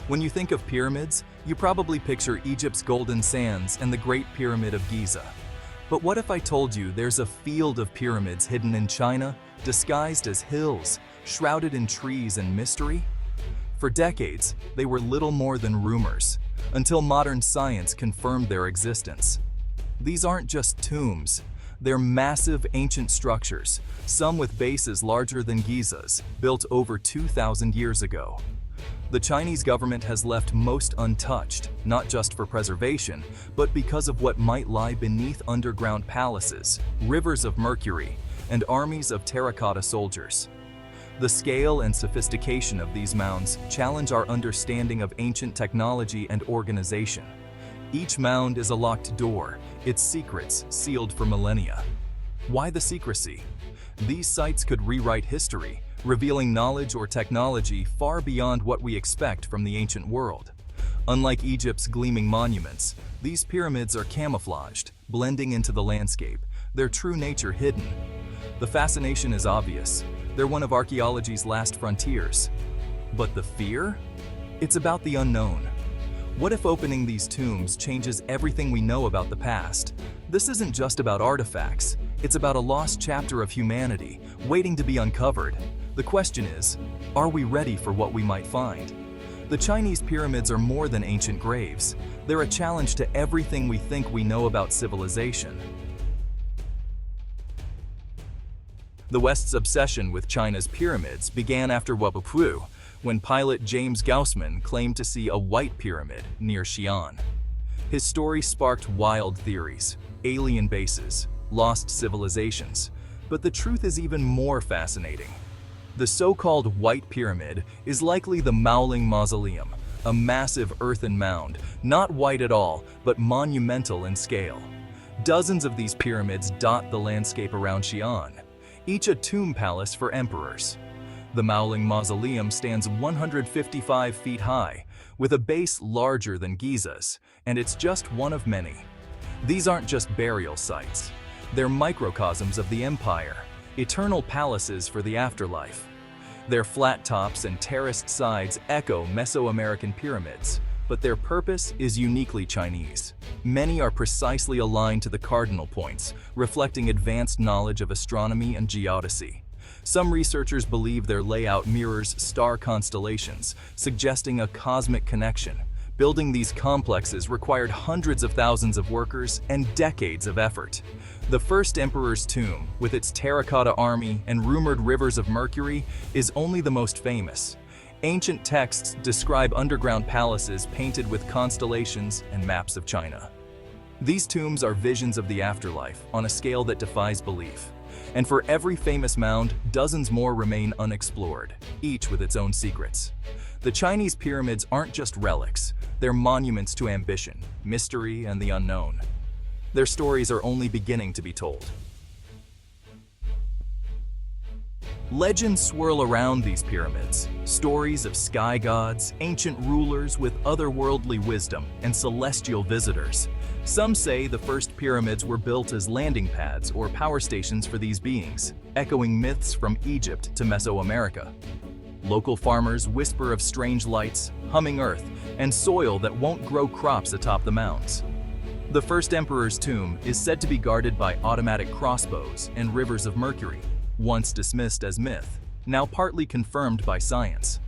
When you think of pyramids, you probably picture Egypt's golden sands and the Great Pyramid of Giza. But what if I told you there's a field of pyramids hidden in China, disguised as hills, shrouded in trees and mystery? For decades, they were little more than rumors, until modern science confirmed their existence. These aren't just tombs. They're massive ancient structures, some with bases larger than Giza's, built over 2,000 years ago. The Chinese government has left most untouched, not just for preservation, but because of what might lie beneath underground palaces, rivers of mercury, and armies of terracotta soldiers. The scale and sophistication of these mounds challenge our understanding of ancient technology and organization. Each mound is a locked door, its secrets sealed for millennia. Why the secrecy? These sites could rewrite history, revealing knowledge or technology far beyond what we expect from the ancient world. Unlike Egypt's gleaming monuments, these pyramids are camouflaged, blending into the landscape, their true nature hidden. The fascination is obvious. They're one of archaeology's last frontiers. But the fear? It's about the unknown. What if opening these tombs changes everything we know about the past? This isn't just about artifacts. It's about a lost chapter of humanity, waiting to be uncovered. The question is, are we ready for what we might find? The Chinese pyramids are more than ancient graves. They're a challenge to everything we think we know about civilization. The West's obsession with China's pyramids began after World War II, when pilot James Gaussman claimed to see a white pyramid near Xi'an. His story sparked wild theories, alien bases, lost civilizations. But the truth is even more fascinating. The so-called White Pyramid is likely the Mauling Mausoleum, a massive earthen mound, not white at all, but monumental in scale. Dozens of these pyramids dot the landscape around Xi'an, each a tomb palace for emperors. The Mauling Mausoleum stands 155 feet high, with a base larger than Giza's, and it's just one of many. These aren't just burial sites. They're microcosms of the empire, eternal palaces for the afterlife. Their flat tops and terraced sides echo Mesoamerican pyramids, but their purpose is uniquely Chinese. Many are precisely aligned to the cardinal points, reflecting advanced knowledge of astronomy and geodesy. Some researchers believe their layout mirrors star constellations, suggesting a cosmic connection. Building these complexes required hundreds of thousands of workers and decades of effort. The first emperor's tomb, with its terracotta army and rumored rivers of mercury, is only the most famous. Ancient texts describe underground palaces painted with constellations and maps of China. These tombs are visions of the afterlife on a scale that defies belief. And for every famous mound, dozens more remain unexplored, each with its own secrets. The Chinese pyramids aren't just relics, they're monuments to ambition, mystery, and the unknown. Their stories are only beginning to be told. Legends swirl around these pyramids, stories of sky gods, ancient rulers with otherworldly wisdom, and celestial visitors. Some say the first pyramids were built as landing pads or power stations for these beings, echoing myths from Egypt to Mesoamerica. Local farmers whisper of strange lights, humming earth, and soil that won't grow crops atop the mounds. The first emperor's tomb is said to be guarded by automatic crossbows and rivers of mercury, once dismissed as myth, now partly confirmed by science.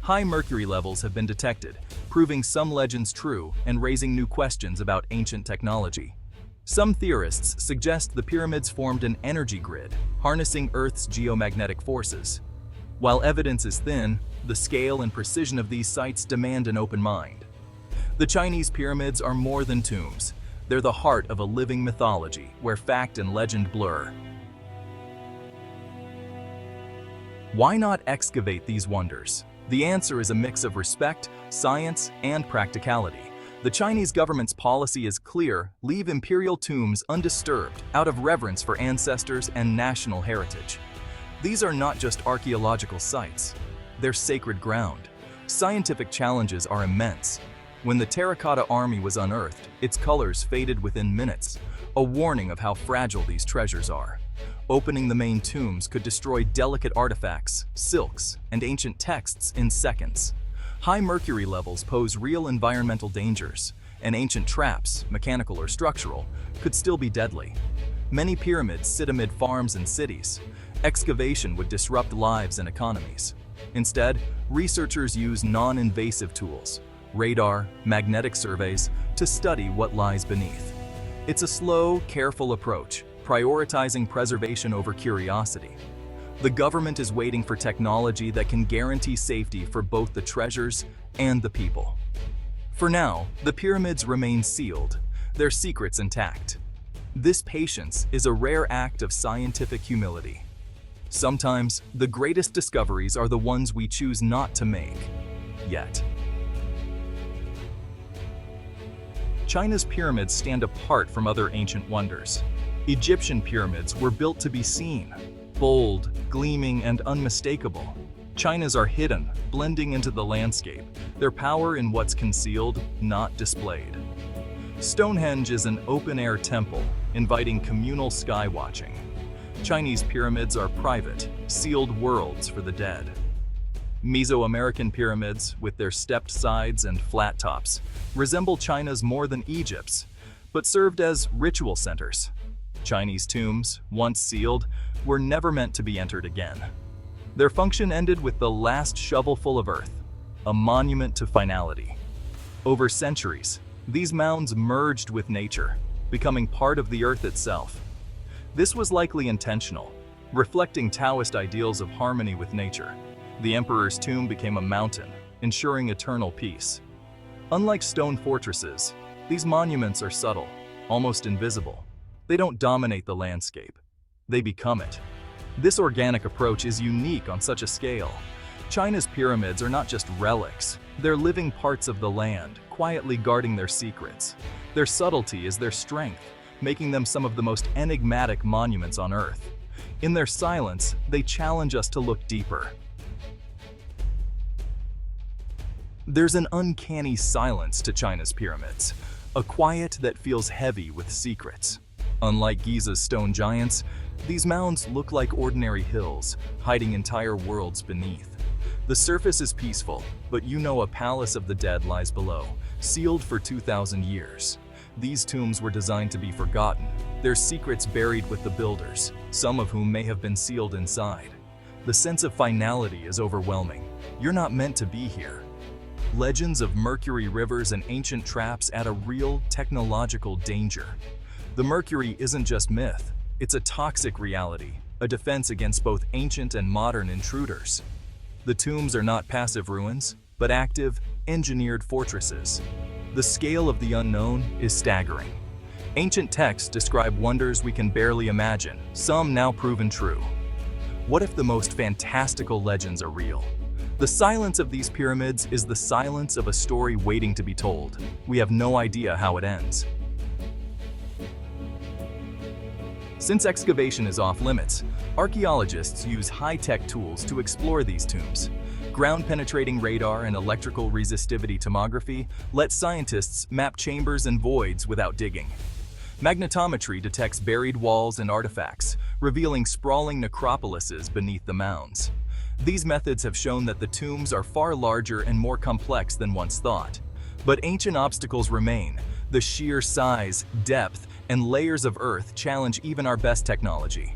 High mercury levels have been detected, proving some legends true and raising new questions about ancient technology. Some theorists suggest the pyramids formed an energy grid, harnessing Earth's geomagnetic forces. While evidence is thin, the scale and precision of these sites demand an open mind. The Chinese pyramids are more than tombs. They're the heart of a living mythology where fact and legend blur. Why not excavate these wonders? The answer is a mix of respect, science, and practicality. The Chinese government's policy is clear: leave imperial tombs undisturbed out of reverence for ancestors and national heritage. These are not just archaeological sites. They're sacred ground. Scientific challenges are immense. When the terracotta army was unearthed, its colors faded within minutes, a warning of how fragile these treasures are. Opening the main tombs could destroy delicate artifacts, silks, and ancient texts in seconds. High mercury levels pose real environmental dangers, and ancient traps, mechanical or structural, could still be deadly. Many pyramids sit amid farms and cities. Excavation would disrupt lives and economies. Instead, researchers use non-invasive tools, radar, magnetic surveys, to study what lies beneath. It's a slow, careful approach, prioritizing preservation over curiosity. The government is waiting for technology that can guarantee safety for both the treasures and the people. For now, the pyramids remain sealed, their secrets intact. This patience is a rare act of scientific humility. Sometimes, the greatest discoveries are the ones we choose not to make, yet. China's pyramids stand apart from other ancient wonders. Egyptian pyramids were built to be seen, bold, gleaming, and unmistakable. China's are hidden, blending into the landscape, their power in what's concealed, not displayed. Stonehenge is an open-air temple, inviting communal sky-watching. Chinese pyramids are private, sealed worlds for the dead. Mesoamerican pyramids, with their stepped sides and flat tops, resemble China's more than Egypt's, but served as ritual centers. Chinese tombs, once sealed, were never meant to be entered again. Their function ended with the last shovelful of earth, a monument to finality. Over centuries, these mounds merged with nature, becoming part of the earth itself. This was likely intentional, reflecting Taoist ideals of harmony with nature. The emperor's tomb became a mountain, ensuring eternal peace. Unlike stone fortresses, these monuments are subtle, almost invisible. They don't dominate the landscape. They become it. This organic approach is unique on such a scale. China's pyramids are not just relics, they're living parts of the land, quietly guarding their secrets. Their subtlety is their strength, making them some of the most enigmatic monuments on Earth. In their silence, they challenge us to look deeper. There's an uncanny silence to China's pyramids, a quiet that feels heavy with secrets. Unlike Giza's stone giants, these mounds look like ordinary hills, hiding entire worlds beneath. The surface is peaceful, but you know a palace of the dead lies below, sealed for 2,000 years. These tombs were designed to be forgotten, their secrets buried with the builders, some of whom may have been sealed inside. The sense of finality is overwhelming. You're not meant to be here. Legends of mercury rivers and ancient traps add a real technological danger. The mercury isn't just myth, it's a toxic reality, a defense against both ancient and modern intruders. The tombs are not passive ruins, but active, engineered fortresses. The scale of the unknown is staggering. Ancient texts describe wonders we can barely imagine, some now proven true. What if the most fantastical legends are real? The silence of these pyramids is the silence of a story waiting to be told. We have no idea how it ends. Since excavation is off limits, archaeologists use high-tech tools to explore these tombs. Ground-penetrating radar and electrical resistivity tomography let scientists map chambers and voids without digging. Magnetometry detects buried walls and artifacts, revealing sprawling necropolises beneath the mounds. These methods have shown that the tombs are far larger and more complex than once thought. But ancient obstacles remain. The sheer size, depth, and layers of earth challenge even our best technology.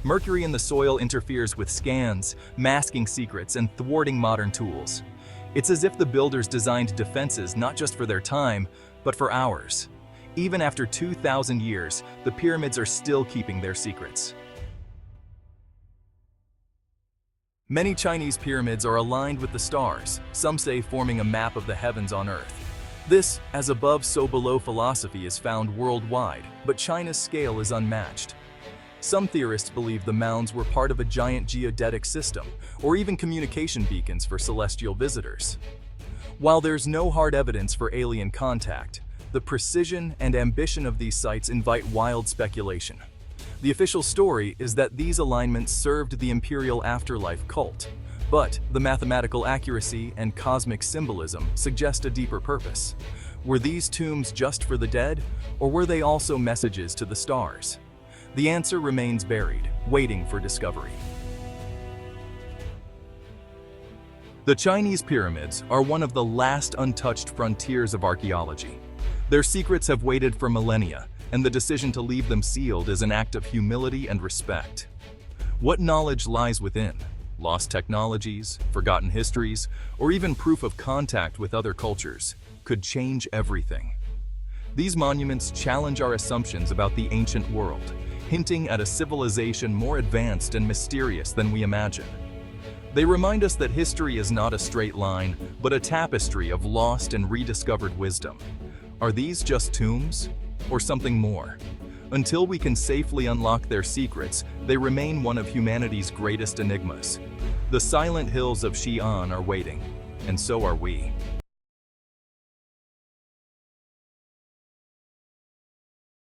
Mercury in the soil interferes with scans, masking secrets and thwarting modern tools. It's as if the builders designed defenses not just for their time, but for ours. Even after 2,000 years, the pyramids are still keeping their secrets. Many Chinese pyramids are aligned with the stars, some say forming a map of the heavens on Earth. This as above so below philosophy is found worldwide, but China's scale is unmatched. Some theorists believe the mounds were part of a giant geodetic system, or even communication beacons for celestial visitors. While there's no hard evidence for alien contact, the precision and ambition of these sites invite wild speculation. The official story is that these alignments served the imperial afterlife cult, but the mathematical accuracy and cosmic symbolism suggest a deeper purpose. Were these tombs just for the dead, or were they also messages to the stars? The answer remains buried, waiting for discovery. The Chinese pyramids are one of the last untouched frontiers of archaeology. Their secrets have waited for millennia, and the decision to leave them sealed is an act of humility and respect. What knowledge lies within? Lost technologies, forgotten histories, or even proof of contact with other cultures could change everything. These monuments challenge our assumptions about the ancient world, hinting at a civilization more advanced and mysterious than we imagine. They remind us that history is not a straight line, but a tapestry of lost and rediscovered wisdom. Are these just tombs, or something more? Until we can safely unlock their secrets, they remain one of humanity's greatest enigmas. The silent hills of Xi'an are waiting, and so are we.